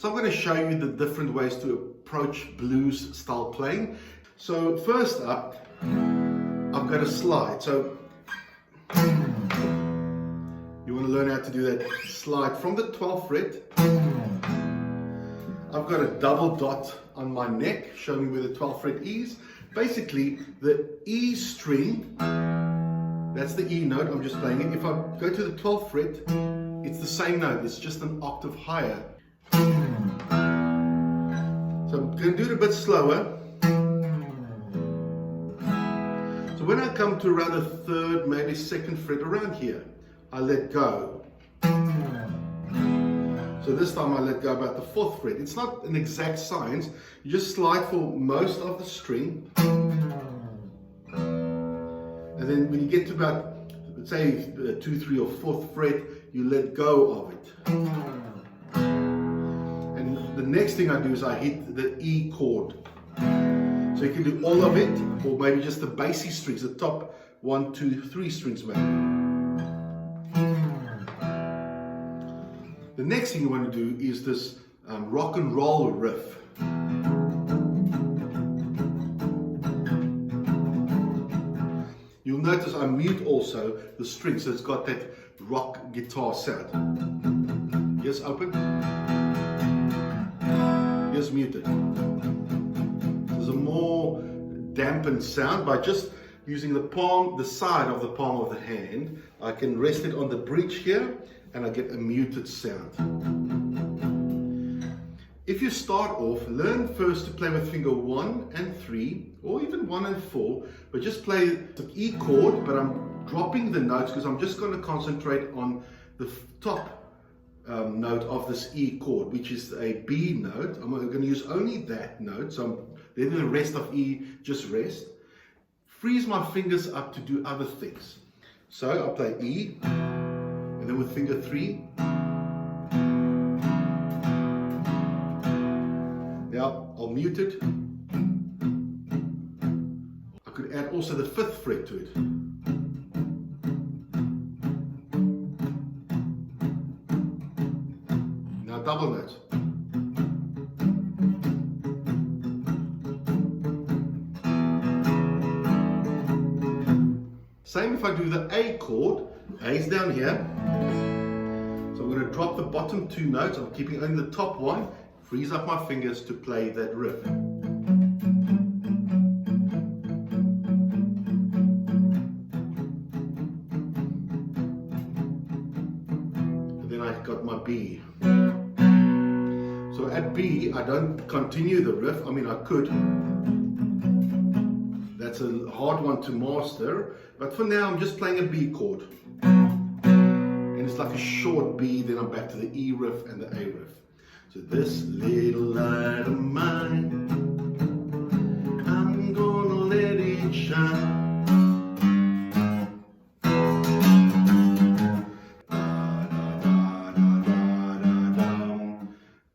So I'm going to show you the different ways to approach blues style playing. So first up, I've got a slide. So you want to learn how to do that slide from the 12th fret. I've got a double dot on my neck showing me where the 12th fret is. Basically, the E string, that's the E note, I'm just playing it. If I go to the 12th fret, it's the same note, it's just an octave higher. So I'm going to do it a bit slower. So when I come to around the 3rd, maybe 2nd fret, around here, I let go. So this time I let go about the 4th fret. It's not an exact science. You just slide for most of the string. And then when you get to about, let's say, 2, 3 or 4th fret, you let go of it. And the next thing I do is I hit the E chord. So you can do all of it, or maybe just the basic strings, the top 1, 2, 3 strings maybe. The next thing you want to do is this rock and roll riff. You'll notice I mute also the strings, so it's got that rock guitar sound. Here's open. Here's muted. There's a more dampened sound by just using the palm, the side of the palm of the hand. I can rest it on the bridge here and I get a muted sound. If you start off, learn first to play with finger 1 and 3, or even 1 and 4, but just play the E chord, but I'm dropping the notes because I'm just going to concentrate on the top note of this E chord, which is a B note. I'm going to use only that note, so I'm letting the rest of E just rest. Freeze my fingers up to do other things. So I'll play E, and then with finger 3, now I'll mute it. I could add also the 5th fret to it. Now double notes. Same if I do the A chord. A is down here. So I'm going to drop the bottom 2 notes. I'm keeping only the top one. Freeze up my fingers to play that riff. And then I got my B. So at B, I don't continue the riff. I mean, I could. That's a hard one to master. But for now, I'm just playing a B chord. And it's like a short B, then I'm back to the E riff and the A riff. So this little light of mine, I'm gonna let it shine.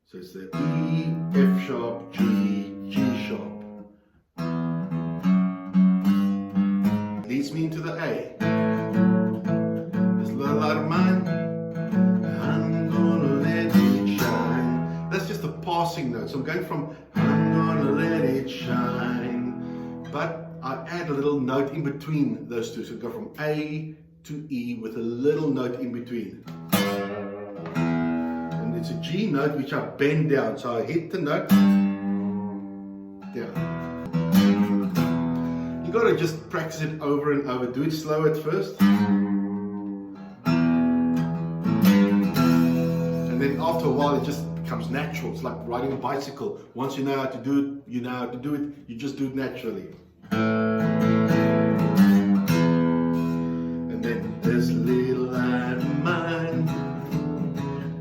So it's the E, F sharp, G, G sharp. Leads me into the A. This little light of mine, I'm gonna let it shine. That's just a passing note. So I'm going from I'm gonna let it shine, but I add a little note in between those two. So I go from A to E with a little note in between. And it's a G note which I bend down. So I hit the note down. You gotta just practice it over and over. Do it slow at first. And then after a while it just becomes natural. It's like riding a bicycle. Once you know how to do it, you know how to do it. You just do it naturally. And then this little light of mine,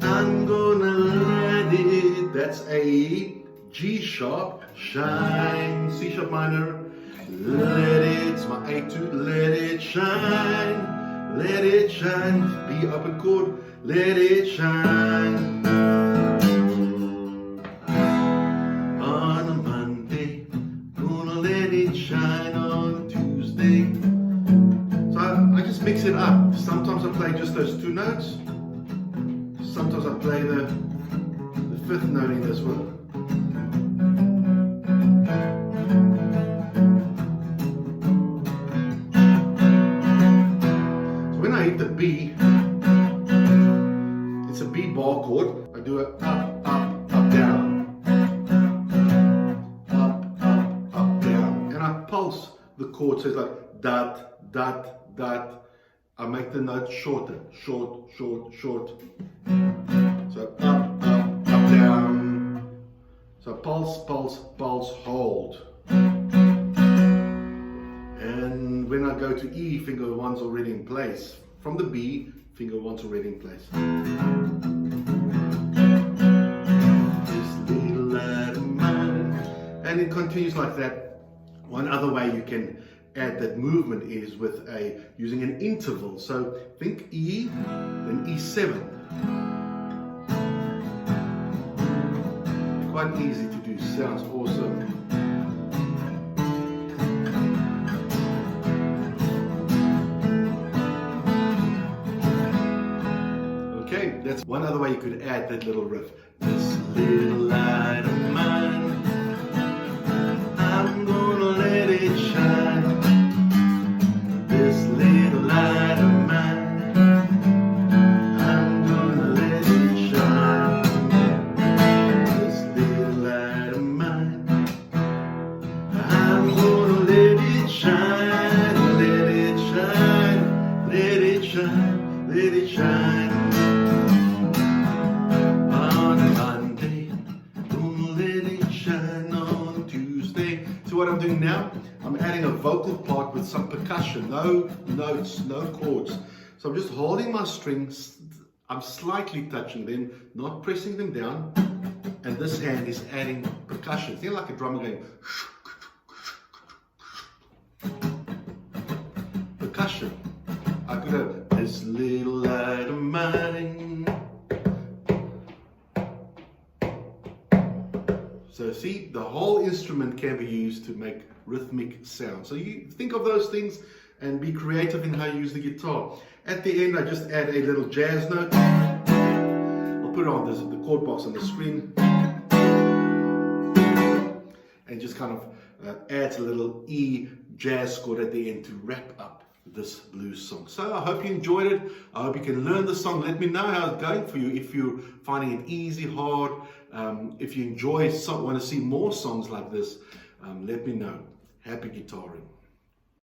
I'm gonna let it. That's A, G sharp, shine, C sharp minor. Let it, it's my A2, let it shine, let it shine. B open chord, let it shine. On a Monday, gonna let it shine on Tuesday. So I just mix it up. Sometimes I play just those 2 notes. Sometimes I play the 5th note in this one. So when I hit the B, it's a B bar chord. I do a up, up, up, down. Up, up, up, down. And I pulse the chord, so it's like dot, dot, dot. I make the note shorter, short, short, short. So up, up, up, down. So pulse, pulse, pulse, hold. And when I go to E, finger one's already in place. From the B, finger one's already in place. This little light of mine. And it continues like that. One other way you can add that movement is with using an interval. So think E, then E7. Quite easy to do, sounds awesome. Okay, that's one other way you could add that little riff. This little light of mine, I'm gonna let it shine. This little light of mine, I'm gonna let it shine. This little light of mine, I'm gonna let it shine. Let it shine, let it shine, let it shine. On Monday, gonna let it shine on Tuesday. So what I'm doing now, I'm adding a vocal part with some percussion, no notes, no chords. So I'm just holding my strings, I'm slightly touching them, not pressing them down, and this hand is adding percussion. Think like a drummer going. Percussion. I could go, this little light of mine. So see, the whole instrument can be used to make rhythmic sound. So you think of those things and be creative in how you use the guitar. At the end, I just add a little jazz note. I'll put it on the chord box on the screen. And just kind of adds a little E jazz chord at the end to wrap up this blues song. So I hope you enjoyed it. I hope you can learn the song. Let me know how it's going for you. If you're finding it easy, hard, if you enjoy, want to see more songs like this, let me know. Happy guitaring.